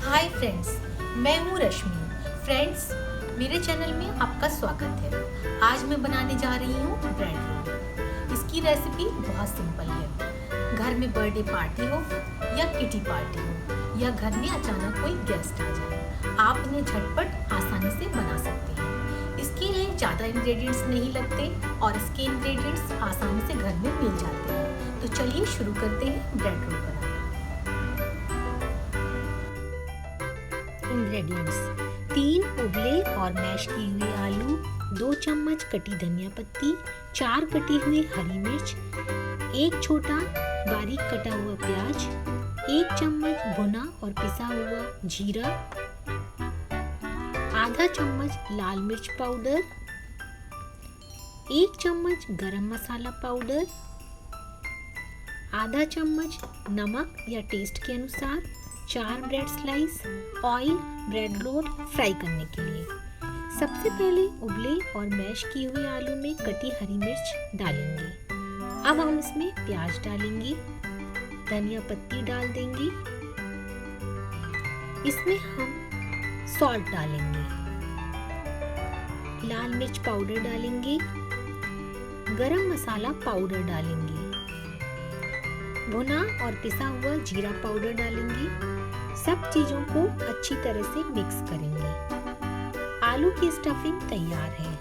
Hi friends, मैं हूँ रश्मि। Friends, मेरे चैनल में आपका स्वागत है। आज मैं बनाने जा रही हूँ ब्रेड रोल। इसकी रेसिपी बहुत सिंपल है। घर में बर्थडे पार्टी हो या किटी पार्टी हो या घर में अचानक कोई गेस्ट आ जाए, आप इन्हें झटपट आसानी से बना सकते हैं। इसके लिए ज़्यादा इंग्रेडिएंट्स नहीं लगते और इसके इंग्रेडिएंट्स आसानी से घर में मिल जाते हैं। तो चलिए शुरू करते हैं ब्रेड रोल बनाना। इंग्रेडिएंट्स: 3 उबले और मैश किए हुए आलू, 2 चम्मच कटी धनिया पत्ती, 4 कटी हुई हरी मिर्च, 1 छोटा बारीक कटा हुआ प्याज, 1 चम्मच भुना और पिसा हुआ जीरा, आधा चम्मच लाल मिर्च पाउडर, 1 चम्मच गरम मसाला पाउडर, आधा चम्मच नमक या टेस्ट के अनुसार, 4 bread slice, oil bread roll fry करने के लिए। सबसे पहले उबले और मैश किए हुए आलू में कटी हरी मिर्च डालेंगे। अब हम इसमें प्याज डालेंगे, धनिया पत्ती डाल देंगे, इसमें हम सॉल्ट डालेंगे, लाल मिर्च पाउडर डालेंगे, गरम मसाला पाउडर डालेंगे, भुना और पिसा हुआ जीरा पाउडर डालेंगे। सब चीजों को अच्छी तरह से मिक्स करेंगे। आलू की स्टफिंग तैयार है।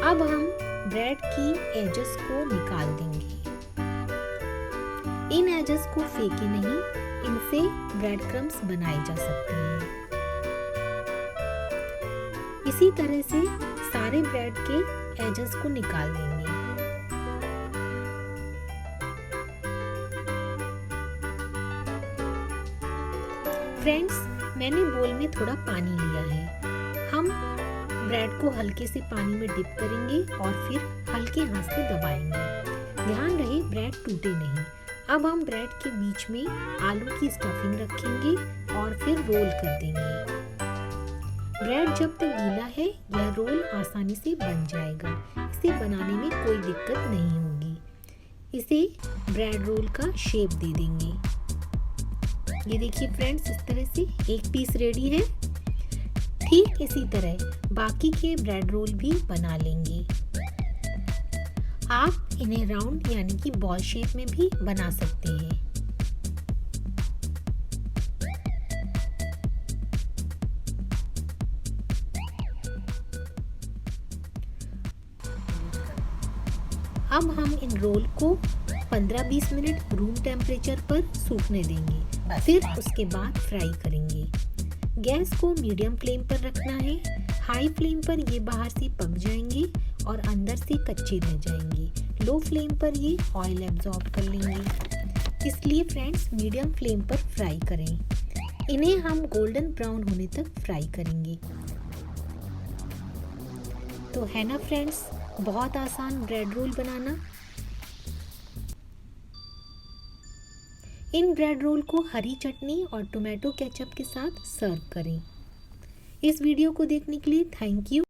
अब हम ब्रेड की एजेस को निकाल देंगे। इन एजेस को फेंके नहीं, इनसे ब्रेड क्रम्स बनाए जा सकते हैं। इसी तरह से सारे ब्रेड के एजेस को निकाल देंगे। फ्रेंड्स, मैंने बोल में थोड़ा पानी लिया है। हम ब्रेड को हल्के से पानी में डिप करेंगे और फिर हल्के हाथ से दबाएंगे। ध्यान रहे ब्रेड टूटे नहीं। अब हम ब्रेड के बीच में आलू की स्टफिंग रखेंगे और फिर रोल कर देंगे। ब्रेड जब तक गीला है, यह रोल आसानी से बन जाएगा। इसे बनाने में कोई दिक्कत नहीं होगी। इसे ब्रेड रोल का शेप दे देंगे। ये देखिए फ्रेंड्स, इस तरह से एक पीस रेडी है। ठीक इसी तरह बाकी के ब्रेड रोल भी बना लेंगे। आप इन्हें राउंड यानी कि बॉल शेप में भी बना सकते हैं। अब हम इन रोल को 15-20 मिनट रूम टेम्परेचर पर सूखने देंगे। फिर उसके बाद फ्राई करेंगे। गैस को मीडियम फ्लेम पर रखना है। हाई फ्लेम पर ये बाहर से पक जाएंगे और अंदर से कच्चे रह जाएंगे। लो फ्लेम पर ये ऑयल एब्जॉर्ब कर लेंगे। इसलिए फ्रेंड्स, मीडियम फ्लेम पर फ्राई करें। इन्हें हम गोल्डन ब्राउन होने तक फ्राई करेंगे। तो है ना फ्रेंड्स, बहुत आसान ब्रेड रोल बनाना। इन ब्रेड रोल को हरी चटनी और टोमेटो केचप के साथ सर्व करें। इस वीडियो को देखने के लिए थैंक यू।